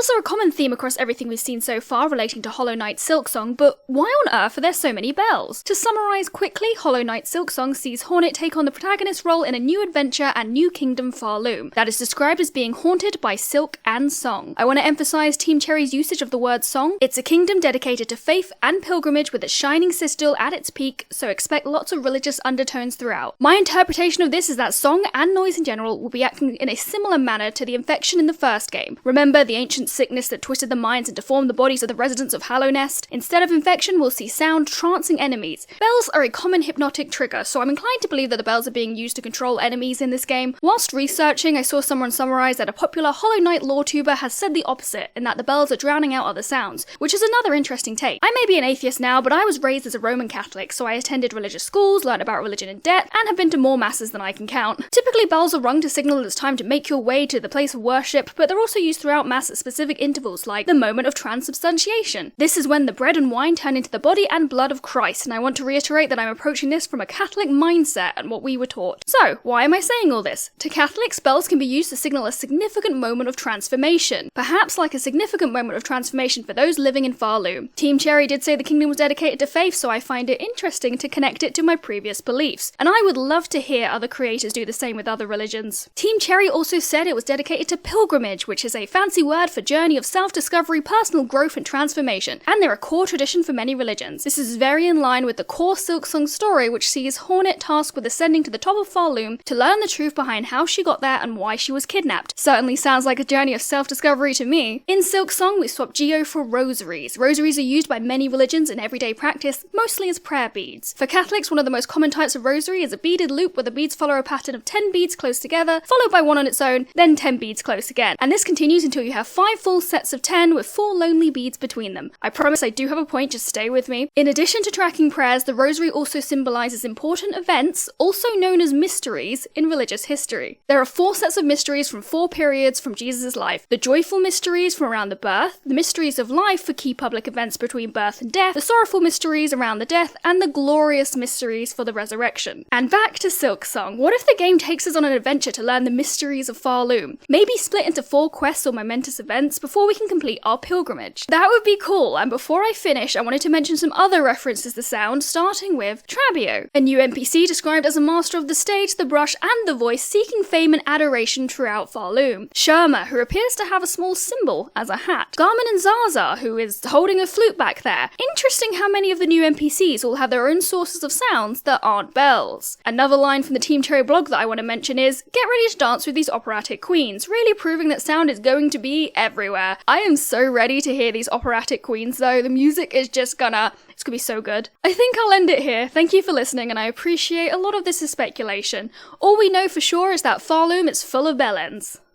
Bells are a common theme across everything we've seen so far relating to Hollow Knight's Silksong, but why on earth are there so many bells? To summarise quickly, Hollow Knight's Silksong sees Hornet take on the protagonist role in a new adventure and new kingdom Farloom that is described as being haunted by silk and song. I want to emphasise Team Cherry's usage of the word song. It's a kingdom dedicated to faith and pilgrimage with a shining citadel at its peak, so expect lots of religious undertones throughout. My interpretation of this is that song and noise in general will be acting in a similar manner to the infection in the first game. Remember the ancient sickness that twisted the minds and deformed the bodies of the residents of Hallownest? Instead of infection, we'll see sound trancing enemies. Bells are a common hypnotic trigger, so I'm inclined to believe that the bells are being used to control enemies in this game. Whilst researching, I saw someone summarise that a popular Hollow Knight lore tuber has said the opposite, in that the bells are drowning out other sounds, which is another interesting take. I may be an atheist now, but I was raised as a Roman Catholic, so I attended religious schools, learned about religion in depth, and have been to more masses than I can count. Typically, bells are rung to signal that it's time to make your way to the place of worship, but they're also used throughout mass at specific intervals, like the moment of transubstantiation. This is when the bread and wine turn into the body and blood of Christ, and I want to reiterate that I'm approaching this from a Catholic mindset and what we were taught. So, why am I saying all this? To Catholics, bells can be used to signal a significant moment of transformation, perhaps like a significant moment of transformation for those living in Farloom. Team Cherry did say the kingdom was dedicated to faith, so I find it interesting to connect it to my previous beliefs, and I would love to hear other creators do the same with other religions. Team Cherry also said it was dedicated to pilgrimage, which is a fancy word for journey of self-discovery, personal growth and transformation, and they're a core tradition for many religions. This is very in line with the core Silksong story, which sees Hornet tasked with ascending to the top of Farloom to learn the truth behind how she got there and why she was kidnapped. Certainly sounds like a journey of self-discovery to me. In Silksong, we swap Geo for rosaries. Rosaries are used by many religions in everyday practice, mostly as prayer beads. For Catholics, one of the most common types of rosary is a beaded loop where the beads follow a pattern of 10 beads close together, followed by one on its own, then 10 beads close again. And this continues until you have 5 full sets of 10 with 4 lonely beads between them. I promise I do have a point, just stay with me. In addition to tracking prayers, the rosary also symbolises important events, also known as mysteries, in religious history. There are 4 sets of mysteries from 4 periods from Jesus' life. The joyful mysteries from around the birth, the mysteries of life for key public events between birth and death, the sorrowful mysteries around the death, and the glorious mysteries for the resurrection. And back to Silksong. What if the game takes us on an adventure to learn the mysteries of Farloom? Maybe split into 4 quests or momentous events before we can complete our pilgrimage. That would be cool, and before I finish, I wanted to mention some other references to sound, starting with Trabio, a new NPC described as a master of the stage, the brush, and the voice, seeking fame and adoration throughout Farloom. Sherma, who appears to have a small symbol as a hat. Garmin and Zaza, who is holding a flute back there. Interesting how many of the new NPCs all have their own sources of sounds that aren't bells. Another line from the Team Cherry blog that I want to mention is, get ready to dance with these operatic queens, really proving that sound is going to be everywhere. I am so ready to hear these operatic queens though, the music is just it's gonna be so good. I think I'll end it here. Thank you for listening, and I appreciate a lot of this is speculation. All we know for sure is that Farloom is full of bellends.